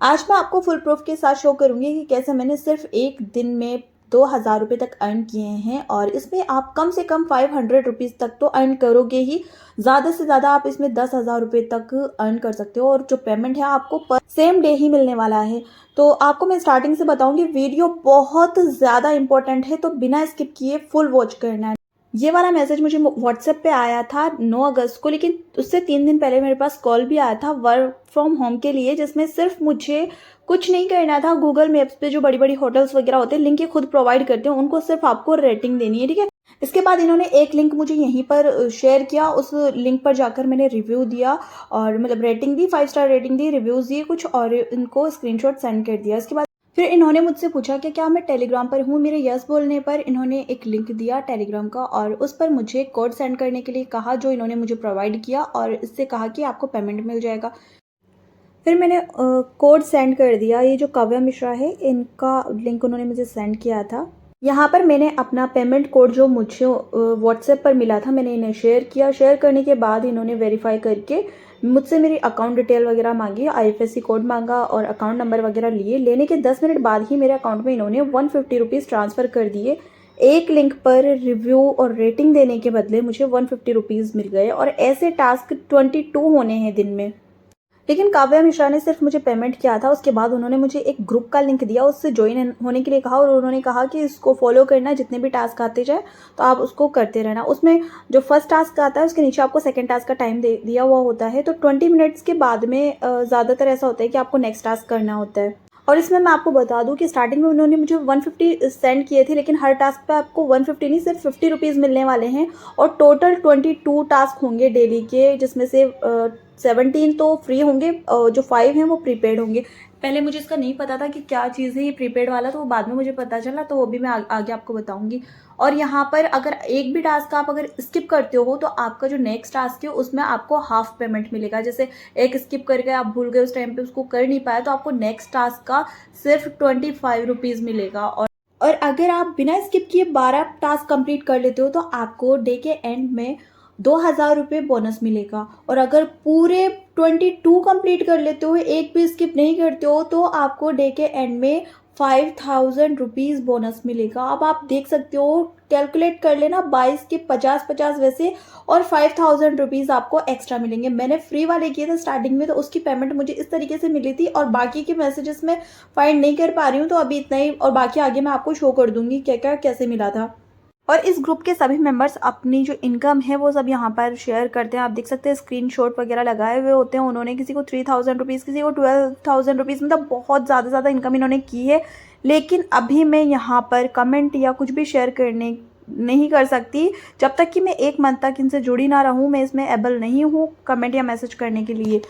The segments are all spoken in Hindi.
आज मैं आपको फुल प्रूफ के साथ शो करूँगी कि कैसे मैंने सिर्फ एक दिन में 2000 रुपये तक अर्न किए हैं और इसमें आप कम से कम 500 रुपीज़ तक तो अर्न करोगे ही। ज़्यादा से ज़्यादा आप इसमें 10,000 रुपये तक अर्न कर सकते हो और जो पेमेंट है आपको पर सेम डे ही मिलने वाला है। तो आपको मैं स्टार्टिंग से बताऊंगी, वीडियो बहुत ज़्यादा इंपॉर्टेंट है तो बिना स्किप किए फुल वॉच करना है। ये वाला मैसेज मुझे व्हाट्सएप पे आया था 9 अगस्त को, लेकिन उससे 3 दिन पहले मेरे पास कॉल भी आया था वर्क फ्रॉम होम के लिए, जिसमें सिर्फ मुझे कुछ नहीं करना था। गूगल मैप्स पे जो बड़ी बड़ी होटल्स वगैरह होते हैं, लिंक ये खुद प्रोवाइड करते हैं, उनको सिर्फ आपको रेटिंग देनी है, ठीक है। इसके बाद इन्होंने एक लिंक मुझे यहीं पर शेयर किया, उस लिंक पर जाकर मैंने रिव्यू दिया और मतलब रेटिंग दी, 5 स्टार रेटिंग दी, रिव्यूज़ दिए कुछ और इनको स्क्रीनशॉट सेंड कर दिया। इसके बाद फिर इन्होंने मुझसे पूछा कि क्या मैं टेलीग्राम पर हूँ। मेरे यस बोलने पर इन्होंने एक लिंक दिया टेलीग्राम का और उस पर मुझे कोड सेंड करने के लिए कहा, जो इन्होंने मुझे प्रोवाइड किया, और इससे कहा कि आपको पेमेंट मिल जाएगा। फिर मैंने कोड सेंड कर दिया। ये जो काव्या मिश्रा है, इनका लिंक उन्होंने मुझे सेंड किया था। यहाँ पर मैंने अपना पेमेंट कोड जो मुझे व्हाट्सएप पर मिला था, मैंने इन्हें शेयर किया। शेयर करने के बाद इन्होंने वेरीफाई करके मुझसे मेरी अकाउंट डिटेल वगैरह मांगी, IFSC कोड मांगा और अकाउंट नंबर वगैरह लिए। लेने के 10 मिनट बाद ही मेरे अकाउंट में इन्होंने 150 रुपीज़ ट्रांसफ़र कर दिए। एक लिंक पर रिव्यू और रेटिंग देने के बदले मुझे 150 रुपीज़ मिल गए और ऐसे टास्क 22 होने हैं दिन में। लेकिन काव्या मिश्रा ने सिर्फ मुझे पेमेंट किया था। उसके बाद उन्होंने मुझे एक ग्रुप का लिंक दिया, उससे ज्वाइन होने के लिए कहा और उन्होंने कहा कि इसको फॉलो करना, जितने भी टास्क आते जाए तो आप उसको करते रहना। उसमें जो फर्स्ट टास्क आता है उसके नीचे आपको सेकंड टास्क का टाइम दिया हुआ होता है, तो 20 मिनट्स के बाद में ज़्यादातर ऐसा होता है कि आपको नेक्स्ट टास्क करना होता है। और इसमें मैं आपको बता दूं कि स्टार्टिंग में उन्होंने मुझे 150 सेंड किए थे, लेकिन हर टास्क पे आपको 150 नहीं, सिर्फ 50 रुपीज़ मिलने वाले हैं और टोटल 22 टास्क होंगे डेली के, जिसमें से 17 तो फ्री होंगे, जो 5 हैं वो प्रीपेड होंगे। पहले मुझे इसका नहीं पता था कि क्या चीज़ है ये प्रीपेड वाला, तो वो बाद में मुझे पता चला, तो वो भी मैं आगे आपको बताऊंगी। और यहाँ पर अगर एक भी टास्क आप अगर स्किप करते हो तो आपका जो नेक्स्ट टास्क है उसमें आपको हाफ पेमेंट मिलेगा। जैसे एक स्किप करके आप भूल गए, उस टाइम पे उसको कर नहीं पाए, तो आपको नेक्स्ट टास्क का सिर्फ 25 रुपीज़ मिलेगा। और अगर आप बिना स्किप किए 12 टास्क कंप्लीट कर लेते हो तो आपको डे के एंड में 2000 रुपये बोनस मिलेगा। और अगर पूरे 22 कंप्लीट कर लेते हो, एक भी स्किप नहीं करते हो, तो आपको डे के एंड में 5000 रुपीज़ बोनस मिलेगा। अब आप देख सकते हो, कैलकुलेट कर लेना, 22 के 50-50 वैसे, और 5000 रुपीज़ आपको एक्स्ट्रा मिलेंगे। मैंने फ्री वाले किए थे स्टार्टिंग में, तो उसकी पेमेंट मुझे इस तरीके से मिली थी और बाकी के मैसेजेस में फाइंड नहीं कर पा रही हूँ, तो अभी इतना ही, और बाकी आगे मैं आपको शो कर दूंगी क्या क्या कैसे मिला था। और इस ग्रुप के सभी मेंबर्स अपनी जो इनकम है वो सब यहाँ पर शेयर करते हैं। आप देख सकते हैं स्क्रीनशॉट वगैरह लगाए हुए होते हैं उन्होंने। किसी को 3000 रुपीज़, किसी को 12,000 रुपीज़, मतलब बहुत ज़्यादा इनकम इन्होंने की है। लेकिन अभी मैं यहाँ पर कमेंट या कुछ भी शेयर करने नहीं कर सकती जब तक कि मैं 1 मंथ तक इनसे जुड़ी ना रहूँ। मैं इसमें एबल नहीं हूँ कमेंट या मैसेज करने के लिए।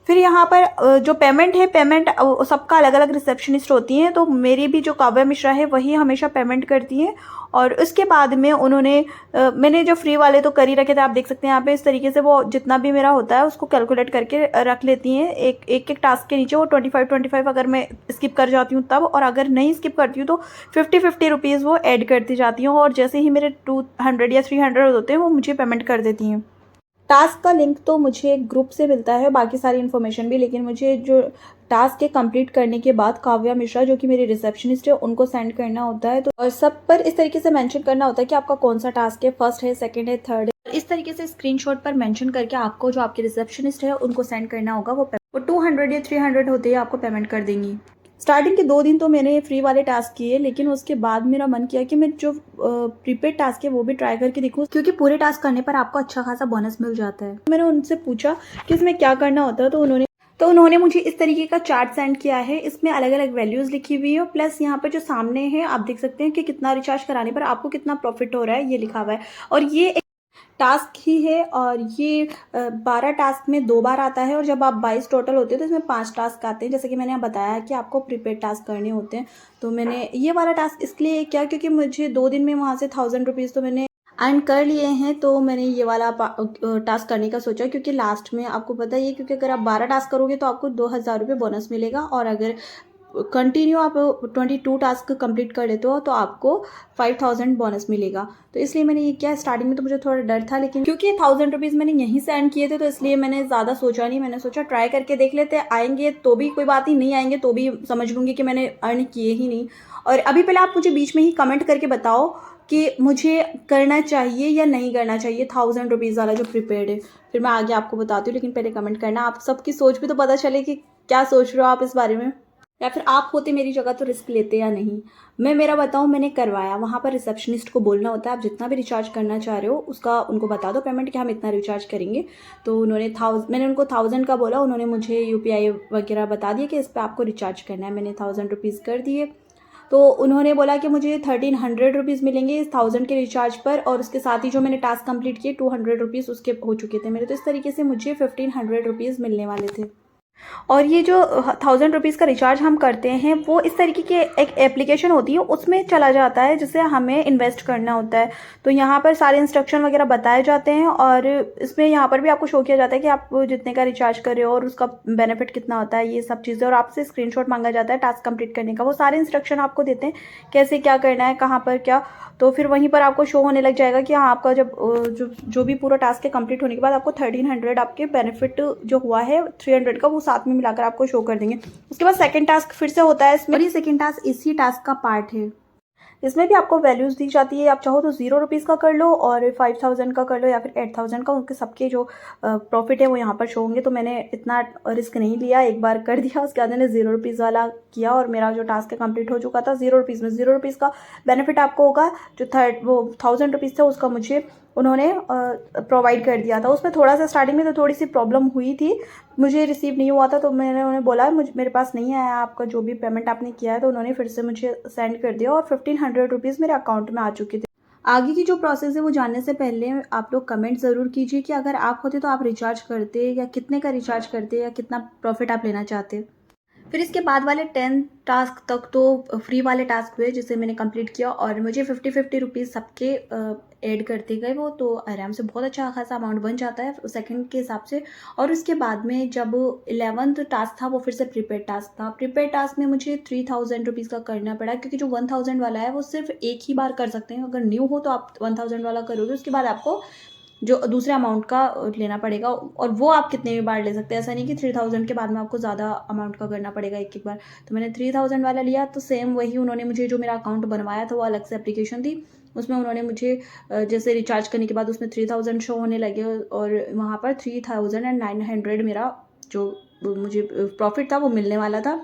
फिर यहाँ पर जो पेमेंट है, पेमेंट सबका अलग अलग रिसेप्शनिस्ट होती हैं, तो मेरी भी जो काव्या मिश्रा है वही हमेशा पेमेंट करती हैं। और उसके बाद में उन्होंने मैंने जो फ्री वाले तो कर ही रखे थे, आप देख सकते हैं यहाँ पे इस तरीके से वो जितना भी मेरा होता है उसको कैलकुलेट करके रख लेती हैं। एक टास्क के नीचे वो 25 अगर मैं स्किप कर जाती हूँ तब, और अगर नहीं स्किप करती हूँ तो 50 रुपीज़ वो ऐड करती जाती हूँ, और जैसे ही मेरे 200 या 300 होते हैं वो मुझे पेमेंट कर देती हैं। टास्क का लिंक तो मुझे ग्रुप से मिलता है, बाकी सारी इन्फॉर्मेशन भी, लेकिन मुझे जो टास्क के कंप्लीट करने के बाद काव्या मिश्रा जो कि मेरी रिसेप्शनिस्ट है उनको सेंड करना होता है। तो और सब पर इस तरीके से मेंशन करना होता है कि आपका कौन सा टास्क है, फर्स्ट है, सेकंड है, थर्ड है। इस तरीके से स्क्रीनशॉट पर मेंशन करके आपको जो आपके रिसेप्शनिस्ट है उनको सेंड करना होगा। वो 200 या 300 होते ही आपको पेमेंट कर देंगी। स्टार्टिंग के 2 दिन तो मैंने फ्री वाले टास्क किए, लेकिन उसके बाद मेरा मन किया कि मैं जो प्रीपेड टास्क है वो भी ट्राई करके देखूँ, क्योंकि पूरे टास्क करने पर आपको अच्छा खासा बोनस मिल जाता है। मैंने उनसे पूछा कि इसमें क्या करना होता है, तो उन्होंने मुझे इस तरीके का चार्ट सेंड किया है। इसमें अलग अलग वैल्यूज लिखी हुई है, प्लस यहाँ पर जो सामने है आप देख सकते हैं कि कितना रिचार्ज कराने पर आपको कितना प्रॉफिट हो रहा है, ये लिखा हुआ है। और ये टास्क ही है, और ये 12 टास्क में 2 बार आता है, और जब आप 22 टोटल होते हैं तो इसमें 5 टास्क आते हैं। जैसे कि मैंने यहाँ बताया कि आपको प्रीपेड टास्क करने होते हैं, तो मैंने ये वाला टास्क इसलिए किया क्योंकि मुझे 2 दिन में वहाँ से 1000 रुपीज़ तो मैंने अर्न कर लिए हैं, तो मैंने ये वाला टास्क करने का सोचा, क्योंकि लास्ट में आपको पता ही है, क्योंकि अगर आप 12 टास्क करोगे तो आपको 2000 रुपये बोनस मिलेगा, और अगर कंटिन्यू आप 22 टास्क कंप्लीट कर लेते हो तो आपको 5000 बोनस मिलेगा। तो इसलिए मैंने ये किया। स्टार्टिंग में तो मुझे थोड़ा डर था, लेकिन क्योंकि 1000 रुपीज़ मैंने यहीं से अर्न किए थे तो इसलिए मैंने ज़्यादा सोचा नहीं। मैंने सोचा ट्राई करके देख लेते हैं, आएंगे तो भी कोई बात ही नहीं आएंगे तो भी समझ लूँगी कि मैंने अर्न किए ही नहीं। और अभी पहले आप मुझे बीच में ही कमेंट करके बताओ कि मुझे करना चाहिए या नहीं करना चाहिए 1000 रुपीज़ वाला जो प्रीपेड है। फिर मैं आगे आपको बताती हूँ, लेकिन पहले कमेंट करना। आप सबकी सोच भी तो पता चले कि क्या सोच रहे हो आप इस बारे में, या फिर आप होते मेरी जगह तो रिस्क लेते या नहीं। मैं मेरा बताऊँ, मैंने करवाया। वहाँ पर रिसेप्शनिस्ट को बोलना होता है आप जितना भी रिचार्ज करना चाह रहे हो उसका उनको बता दो पेमेंट कि हम इतना रिचार्ज करेंगे। तो उन्होंने मैंने उनको 1000 का बोला, उन्होंने मुझे UPI वगैरह बता दिया कि इस पर आपको रिचार्ज करना है। मैंने 1000 रुपीज़ कर दिए। तो उन्होंने बोला कि मुझे 1300 रुपीज़ मिलेंगे इस 1000 के रिचार्ज पर, और उसके साथ ही जो मैंने टास्क कंप्लीट किए 200 रुपीज़ उसके हो चुके थे मेरे। तो इस तरीके से मुझे 1500 रुपीज़ मिलने वाले थे। और ये जो 1000 रुपीज़ का रिचार्ज हम करते हैं वो इस तरीके की एक एप्लीकेशन होती है, उसमें चला जाता है जिसे हमें इन्वेस्ट करना होता है। तो यहाँ पर सारे इंस्ट्रक्शन वगैरह बताए जाते हैं, और इसमें यहाँ पर भी आपको शो किया जाता है कि आप जितने का रिचार्ज कर रहे हो और उसका बेनिफिट कितना होता है, ये सब चीज़ें। और आपसे स्क्रीनशॉट मांगा जाता है टास्क कंप्लीट करने का। वो सारे इंस्ट्रक्शन आपको देते हैं कैसे क्या करना है, कहाँ पर क्या। तो फिर वहीं पर आपको शो होने लग जाएगा कि हाँ, आपका जब जो भी पूरा टास्क के कंप्लीट होने के बाद आपको 1300 आपके बेनिफिट जो हुआ है 300 का, वो साथ में मिलाकर आपको शो कर देंगे। उसके बाद सेकंड टास्क फिर से होता है इसमें, और ये सेकंड टास्क इसी टास्क का पार्ट है। इसमें भी आपको वैल्यूज़ दी जाती है। आप चाहो तो 0 रुपीज़ का कर लो और 5000 का कर लो या फिर 8000 का। उनके सबके जो प्रॉफिट है वो यहाँ पर शो होंगे। तो मैंने इतना रिस्क नहीं लिया, एक बार कर दिया। उसके बाद मैंने 0 रुपीज़ वाला किया और मेरा जो टास्क है कंप्लीट हो चुका था 0 रुपीज़ में। 0 रुपीज़ का बेनिफिट आपको होगा। जो 1000 रुपीज़ थे उसका मुझे उन्होंने प्रोवाइड कर दिया था। उसमें थोड़ा सा स्टार्टिंग में तो थोड़ी सी प्रॉब्लम हुई थी, मुझे रिसीव नहीं हुआ था। तो मैंने उन्हें बोला मेरे पास नहीं आया आपका जो भी पेमेंट आपने किया है। तो उन्होंने फिर से मुझे सेंड कर दिया और 1500 रुपीज़ मेरे अकाउंट में आ चुके थे। आगे की जो प्रोसेस है वो जानने से पहले आप लोग कमेंट ज़रूर कीजिए कि अगर आप होते तो आप रिचार्ज करते या कितने का रिचार्ज करते या कितना प्रॉफिट आप लेना चाहते। फिर इसके बाद वाले 10 टास्क तक तो फ्री वाले टास्क हुए जिसे मैंने कंप्लीट किया, और मुझे 50-50 रुपीज़ सबके ऐड करते गए वो। तो आराम से बहुत अच्छा खासा अमाउंट बन जाता है सेकंड के हिसाब से। और उसके बाद में जब 11th टास्क था वो फिर से प्रीपेड टास्क था। प्रीपेड टास्क में मुझे 3000 रुपीज़ का करना पड़ा, क्योंकि जो 1000 वाला है वो सिर्फ एक ही बार कर सकते हैं। अगर न्यू हो तो आप 1000 वाला करोगे, उसके बाद आपको जो दूसरे अमाउंट का लेना पड़ेगा, और वो आप कितने भी बार ले सकते हैं। ऐसा नहीं कि 3000 के बाद में आपको ज़्यादा अमाउंट का करना पड़ेगा एक बार। तो मैंने 3000 वाला लिया। तो सेम वही उन्होंने मुझे जो मेरा अकाउंट बनवाया था वो अलग से एप्लीकेशन थी, उसमें उन्होंने मुझे जैसे रिचार्ज करने के बाद उसमें 3000 शो होने लगे, और वहाँ पर 3900 मेरा जो मुझे प्रॉफिट था वो मिलने वाला था।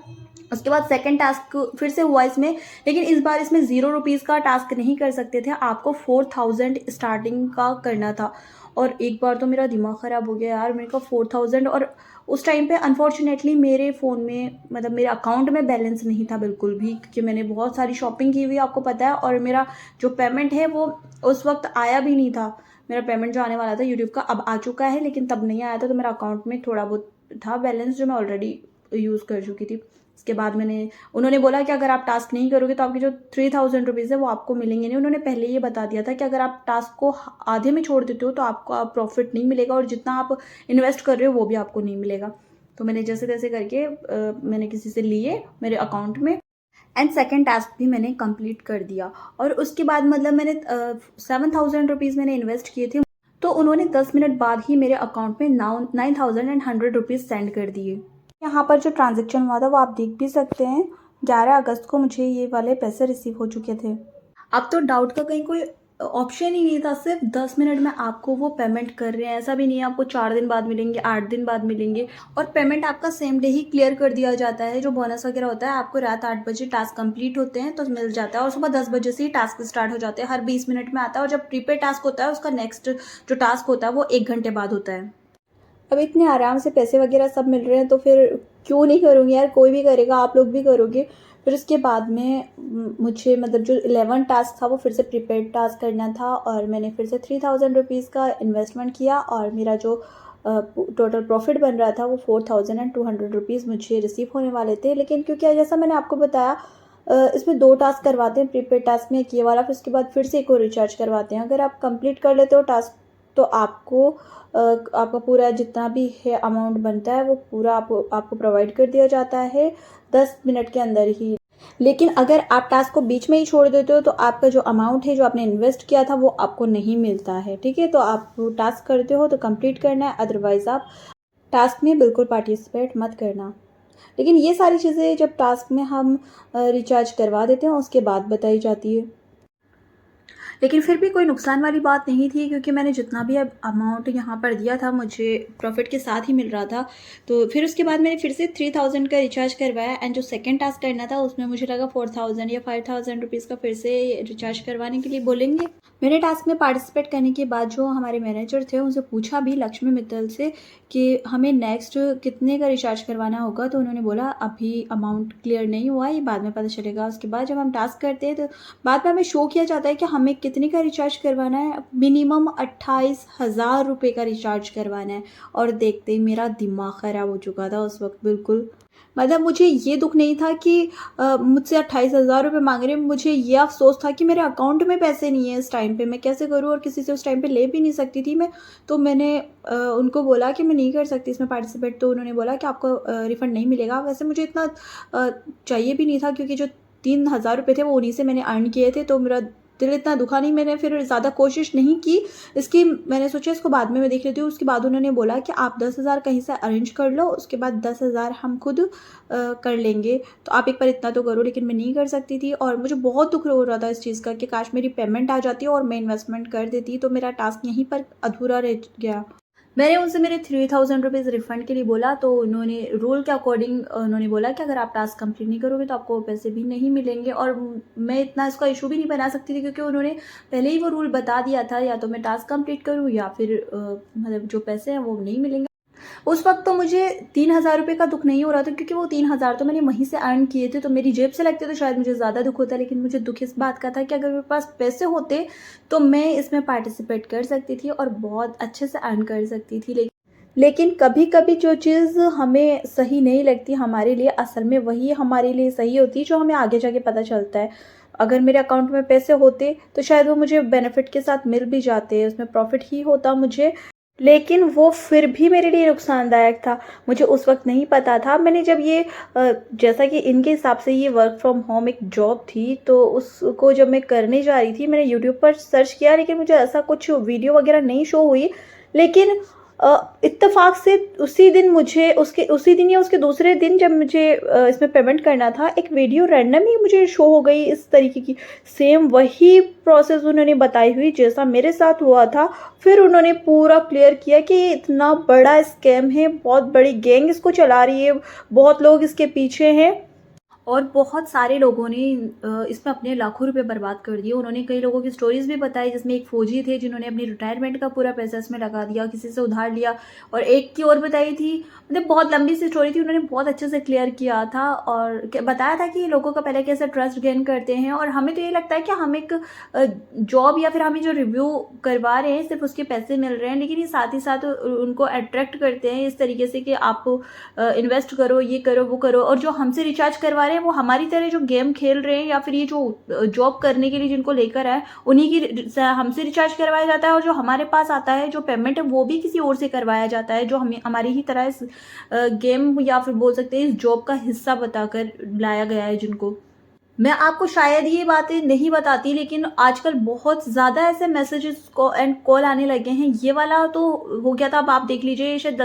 उसके बाद सेकंड टास्क फिर से हुआ इसमें, लेकिन इस बार इसमें 0 रुपीज़ का टास्क नहीं कर सकते थे, आपको 4000 स्टार्टिंग का करना था। और एक बार तो मेरा दिमाग ख़राब हो गया यार, मेरे को 4000। और उस टाइम पे अनफॉर्चुनेटली मेरे फ़ोन में मतलब मेरे अकाउंट में बैलेंस नहीं था बिल्कुल भी, क्योंकि मैंने बहुत सारी शॉपिंग की हुई आपको पता है। और मेरा जो पेमेंट है वो उस वक्त आया भी नहीं था। मेरा पेमेंट जो आने वाला था यूट्यूब का अब आ चुका है, लेकिन तब नहीं आया था। तो मेरा अकाउंट में थोड़ा बहुत था बैलेंस जो मैं ऑलरेडी यूज़ कर चुकी थी। इसके बाद उन्होंने बोला कि अगर आप टास्क नहीं करोगे तो आपकी जो 3000 रुपीज़ है वो आपको मिलेंगे नहीं। उन्होंने पहले ये बता दिया था कि अगर आप टास्क को आधे में छोड़ देते हो तो आपको प्रॉफिट नहीं मिलेगा, और जितना आप इन्वेस्ट कर रहे हो वो भी आपको नहीं मिलेगा। तो मैंने जैसे तैसे करके मैंने किसी से लिए मेरे अकाउंट में, एंड सेकेंड टास्क भी मैंने कंप्लीट कर दिया। और उसके बाद मतलब मैंने 7000 रुपीज़ मैंने इन्वेस्ट किए थे। तो उन्होंने 10 मिनट बाद ही मेरे अकाउंट में 9100 रुपीज़ सेंड कर दिए। यहाँ पर जो ट्रांजैक्शन हुआ था वो आप देख भी सकते हैं। 11 अगस्त को मुझे ये वाले पैसे रिसीव हो चुके थे। अब तो डाउट का कहीं कोई ऑप्शन ही नहीं था, सिर्फ 10 मिनट में आपको वो पेमेंट कर रहे हैं। ऐसा भी नहीं है आपको 4 दिन बाद मिलेंगे, 8 दिन बाद मिलेंगे। और पेमेंट आपका सेम डे ही क्लियर कर दिया जाता है। जो बोनस वगैरह होता है आपको रात 8 बजे टास्क कंप्लीट होते हैं तो मिल जाता है, और सुबह 10 बजे से ही टास्क स्टार्ट हो जाते हैं। हर 20 मिनट में आता है। और जब प्रीपेड टास्क होता है उसका नेक्स्ट जो टास्क होता है वो 1 घंटे बाद होता है। अब इतने आराम से पैसे वगैरह सब मिल रहे हैं तो फिर क्यों नहीं करूँगी यार, कोई भी करेगा, आप लोग भी करोगे। फिर उसके बाद में मुझे मतलब जो 11 टास्क था वो फिर से प्रीपेड टास्क करना था, और मैंने फिर से 3000 रुपीज़ का इन्वेस्टमेंट किया, और मेरा जो टोटल प्रॉफिट बन रहा था वो 4200 रुपीज़ मुझे रिसीव होने वाले थे। लेकिन क्योंकि जैसा मैंने आपको बताया इसमें 2 टास्क करवाते हैं प्रीपेड टास्क में, एक ये वाला, फिर उसके बाद फिर से एक और रिचार्ज करवाते हैं। अगर आप कंप्लीट कर लेते हो टास्क तो आपका पूरा जितना भी है अमाउंट बनता है वो पूरा आपको प्रोवाइड कर दिया जाता है 10 मिनट के अंदर ही। लेकिन अगर आप टास्क को बीच में ही छोड़ देते हो तो आपका जो अमाउंट है जो आपने इन्वेस्ट किया था वो आपको नहीं मिलता है, ठीक है। तो आप टास्क करते हो तो कंप्लीट करना है, अदरवाइज़ आप टास्क में बिल्कुल पार्टिसिपेट मत करना। लेकिन ये सारी चीज़ें जब टास्क में हम रिचार्ज करवा देते हैं उसके बाद बताई जाती है। लेकिन फिर भी कोई नुकसान वाली बात नहीं थी, क्योंकि मैंने जितना भी अब अमाउंट यहाँ पर दिया था मुझे प्रॉफिट के साथ ही मिल रहा था। तो फिर उसके बाद मैंने फिर से 3000 का रिचार्ज करवाया, एंड जो सेकंड टास्क करना था उसमें मुझे लगा 4000 या 5000 रुपीज़ का फिर से रिचार्ज करवाने के लिए बोलेंगे। मैंने टास्क में पार्टिसिपेट करने के बाद जो हमारे मैनेजर थे उनसे पूछा भी, लक्ष्मी मित्तल से, कि हमें नेक्स्ट कितने का रिचार्ज करवाना होगा। तो उन्होंने बोला अभी अमाउंट क्लियर नहीं हुआ, ये बाद में पता चलेगा। उसके बाद जब हम टास्क करते हैं तो बाद में हमें शो किया जाता है कि हमें कितने का रिचार्ज करवाना है। मिनिमम 28,000 रुपये का रिचार्ज करवाना है। और देखते ही मेरा दिमाग ख़राब हो चुका था उस वक्त बिल्कुल। मतलब मुझे ये दुख नहीं था कि मुझसे 28,000 रुपये मांग रहे हैं, मुझे ये अफसोस था कि मेरे अकाउंट में पैसे नहीं है इस टाइम पे, मैं कैसे करूँ, और किसी से उस टाइम पे ले भी नहीं सकती थी मैं। तो मैंने उनको बोला कि मैं नहीं कर सकती इसमें पार्टिसिपेट। तो उन्होंने बोला कि आपको रिफ़ंड नहीं मिलेगा। वैसे मुझे इतना चाहिए भी नहीं था, क्योंकि जो 3,000 रुपये थे वो उन्हीं से मैंने अर्न किए थे। तो मेरा दिल इतना दुखा नहीं, मैंने फिर ज़्यादा कोशिश नहीं की इसकी। मैंने सोचा इसको बाद में मैं देख लेती हूँ। उसके बाद उन्होंने बोला कि आप 10,000 कहीं से अरेंज कर लो, उसके बाद 10,000 हम खुद कर लेंगे, तो आप एक बार इतना तो करो। लेकिन मैं नहीं कर सकती थी और मुझे बहुत दुख हो रहा था इस चीज़ का कि काश मेरी पेमेंट आ जाती और मैं इन्वेस्टमेंट कर देती, तो मेरा टास्क यहीं पर अधूरा रह गया। मैंने उनसे मेरे 3000 रुपीज़ रिफ़ंड के लिए बोला, तो उन्होंने रूल के अकॉर्डिंग उन्होंने बोला कि अगर आप टास्क कंप्लीट नहीं करोगे तो आपको पैसे भी नहीं मिलेंगे। और मैं इतना इसका इशू भी नहीं बना सकती थी, क्योंकि उन्होंने पहले ही वो रूल बता दिया था, या तो मैं टास्क कंप्लीट करूँ या फिर मतलब जो पैसे हैं वो नहीं मिलेंगे। उस वक्त तो मुझे 3,000 रुपये का दुख नहीं हो रहा था, क्योंकि वो 3,000 तो मैंने वहीं से अर्न किए थे, तो मेरी जेब से लगते तो शायद मुझे ज़्यादा दुख होता। लेकिन मुझे दुख इस बात का था कि अगर मेरे पास पैसे होते तो मैं इसमें पार्टिसिपेट कर सकती थी और बहुत अच्छे से अर्न कर सकती थी। लेकिन कभी-कभी जो चीज़ हमें सही नहीं लगती हमारे लिए, असल में वही हमारे लिए सही होती है, जो हमें आगे जाके पता चलता है। अगर मेरे अकाउंट में पैसे होते तो शायद वो मुझे बेनिफिट के साथ मिल भी जाते, उसमें प्रॉफ़िट ही होता मुझे। लेकिन वो फिर भी मेरे लिए नुकसानदायक था। मुझे उस वक़्त नहीं पता था। मैंने जब ये जैसा कि इनके हिसाब से ये वर्क फ्रॉम होम एक जॉब थी, तो उसको जब मैं करने जा रही थी, मैंने यूट्यूब पर सर्च किया, लेकिन मुझे ऐसा कुछ वीडियो वग़ैरह नहीं शो हुई। लेकिन इत्तेफ़ाक से उसी दिन या उसके दूसरे दिन जब मुझे इसमें पेमेंट करना था, एक वीडियो रैंडम ही मुझे शो हो गई इस तरीके की। सेम वही प्रोसेस उन्होंने बताई हुई जैसा मेरे साथ हुआ था। फिर उन्होंने पूरा क्लियर किया कि ये इतना बड़ा स्कैम है, बहुत बड़ी गैंग इसको चला रही है, बहुत लोग इसके पीछे हैं। और बहुत सारे लोगों ने इसमें अपने लाखों रुपए बर्बाद कर दिए। उन्होंने कई लोगों की स्टोरीज़ भी बताई, जिसमें एक फ़ौजी थे जिन्होंने अपनी रिटायरमेंट का पूरा पैसा इसमें लगा दिया, किसी से उधार लिया। और एक की और बताई थी, मतलब बहुत लंबी सी स्टोरी थी, उन्होंने बहुत अच्छे से क्लियर किया था और बताया था कि लोगों का पहले कैसे ट्रस्ट गेन करते हैं। और हमें तो ये लगता है कि हम एक जॉब या फिर हमें जो रिव्यू करवा रहे हैं सिर्फ उसके पैसे मिल रहे हैं, लेकिन ये साथ ही साथ उनको अट्रैक्ट करते हैं इस तरीके से कि आप इन्वेस्ट करो, ये करो, वो करो। और जो हमसे रिचार्ज करवा रहे हैं वो हमारी तरह जो गेम खेल रहे हैं या फिर ये जो जॉब करने के लिए जिनको लेकर आए उन्हीं की हमसे रिचार्ज करवाया जाता है। और जो हमारे पास आता है जो पेमेंट है वो भी किसी और से करवाया जाता है, जो हमें हमारी ही तरह इस गेम या फिर बोल सकते हैं इस जॉब का हिस्सा बताकर लाया गया है जिनको। मैं आपको शायद ये बातें नहीं बताती, लेकिन आजकल बहुत ज़्यादा ऐसे मैसेजेस एंड कॉल आने लगे हैं। ये वाला तो हो गया था, अब आप देख लीजिए, शायद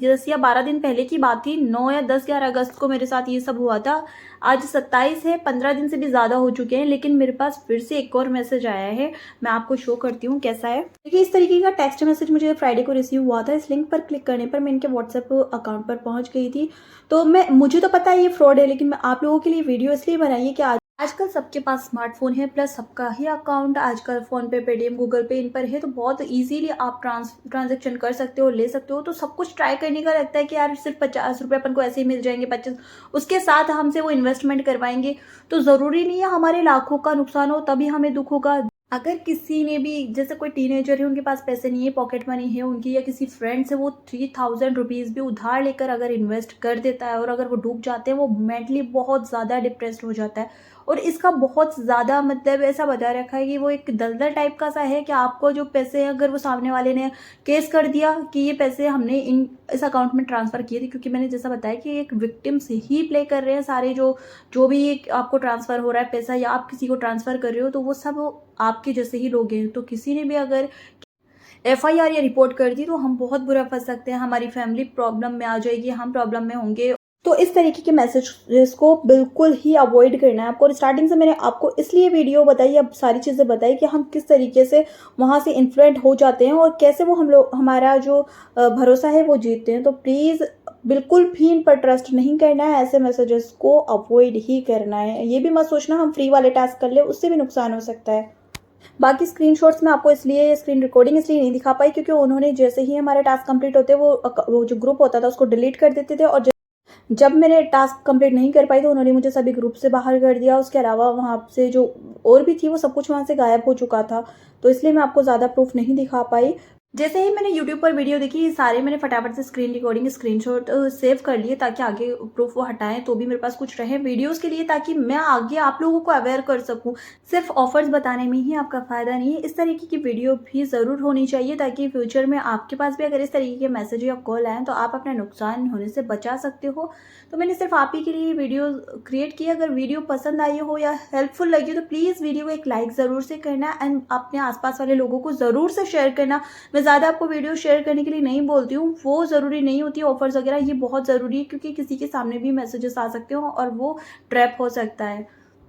10 या 12 दिन पहले की बात थी। 9 या 10-11 अगस्त को मेरे साथ ये सब हुआ था। आज 27 है, 15 दिन से भी ज़्यादा हो चुके हैं, लेकिन मेरे पास फिर से एक और मैसेज आया है। मैं आपको शो करती हूँ कैसा है। देखिए, इस तरीके का टेक्स्ट मैसेज मुझे फ्राइडे को रिसीव हुआ था। इस लिंक पर क्लिक करने पर मैं इनके व्हाट्सएप अकाउंट पर पहुँच गई थी। तो मुझे तो पता है ये फ्रॉड है, लेकिन मैं आप लोगों के लिए वीडियो इसलिए बनाई है कि आजकल सबके पास स्मार्टफोन है, प्लस सबका ही अकाउंट आजकल फ़ोन पे, पेटीएम, गूगल पे इन पर है, तो बहुत इजीली आप ट्रांजैक्शन कर सकते हो, ले सकते हो। तो सब कुछ ट्राई करने का लगता है कि यार सिर्फ 50 रुपये अपन को ऐसे ही मिल जाएंगे, 25, उसके साथ हमसे वो इन्वेस्टमेंट करवाएंगे। तो ज़रूरी नहीं है हमारे लाखों का नुकसान हो तभी हमें दुख होगा। अगर किसी ने भी, जैसे कोई टीनेजर है, उनके पास पैसे नहीं है, पॉकेट मनी है उनकी, या किसी फ्रेंड से वो 3000 रुपीज़ भी उधार लेकर अगर इन्वेस्ट कर देता है और अगर वो डूब जाते हैं, वो मेंटली बहुत ज़्यादा डिप्रेस्ड हो जाता है। और इसका बहुत ज़्यादा मतलब ऐसा बता रखा है कि वो एक दलदल टाइप का सा है कि आपको जो पैसे, अगर वो सामने वाले ने केस कर दिया कि ये पैसे हमने इस अकाउंट में ट्रांसफ़र किए थे, क्योंकि मैंने जैसा बताया कि एक विक्टिम से ही प्ले कर रहे हैं सारे, जो भी एक आपको ट्रांसफ़र हो रहा है पैसा या आप किसी को ट्रांसफ़र कर रहे हो, तो वो सब आपके जैसे ही लोग हैं। तो किसी ने भी अगर एफआईआर या रिपोर्ट कर दी तो हम बहुत बुरा फँस सकते हैं, हमारी फैमिली प्रॉब्लम में आ जाएगी, हम प्रॉब्लम में होंगे। तो इस तरीके के मैसेजेस को बिल्कुल ही अवॉइड करना है आपको। और स्टार्टिंग से मैंने आपको इसलिए वीडियो बताई, अब सारी चीज़ें बताई कि हम किस तरीके से वहाँ से इन्फ्लुएंट हो जाते हैं और कैसे वो हम लोग हमारा जो भरोसा है वो जीतते हैं। तो प्लीज़ बिल्कुल भी इन पर ट्रस्ट नहीं करना है, ऐसे मैसेजेस को अवॉइड ही करना है। ये भी मत सोचना हम फ्री वाले टास्क कर ले, उससे भी नुकसान हो सकता है। बाकी स्क्रीनशॉट्स मैं आपको इसलिए, स्क्रीन रिकॉर्डिंग इसलिए नहीं दिखा पाई क्योंकि उन्होंने जैसे ही हमारे टास्क कंप्लीट होते वो जो ग्रुप होता था उसको डिलीट कर देते थे, और जब मैंने टास्क कंप्लीट नहीं कर पाई तो उन्होंने मुझे सभी ग्रुप से बाहर कर दिया। उसके अलावा वहाँ से जो और भी थी वो सब कुछ वहाँ से गायब हो चुका था, तो इसलिए मैं आपको ज़्यादा प्रूफ नहीं दिखा पाई। जैसे ही मैंने यूट्यूब पर वीडियो देखी, ये सारे मैंने फटाफट से स्क्रीन रिकॉर्डिंग स्क्रीनशॉट सेव कर लिए ताकि आगे प्रूफ वो हटाएं तो भी मेरे पास कुछ रहे वीडियोस के लिए, ताकि मैं आगे आप लोगों को अवेयर कर सकूं। सिर्फ ऑफर्स बताने में ही आपका फ़ायदा नहीं है, इस तरीके की वीडियो भी ज़रूर होनी चाहिए ताकि फ्यूचर में आपके पास भी अगर इस तरीके के मैसेज या कॉल आएँ तो आप अपना नुकसान होने से बचा सकते हो। तो मैंने सिर्फ आप ही के लिए वीडियो क्रिएट की। अगर वीडियो पसंद आई हो या हेल्पफुल लगी हो तो प्लीज़ वीडियो को एक लाइक ज़रूर से करना एंड अपने आसपास वाले लोगों को ज़रूर से शेयर करना। मैं ज़्यादा आपको वीडियो शेयर करने के लिए नहीं बोलती हूँ, वो ज़रूरी नहीं होती ऑफ़र्स वगैरह, ये बहुत ज़रूरी है क्योंकि किसी के सामने भी मैसेजेस आ सकते हो और वो ट्रैप हो सकता है।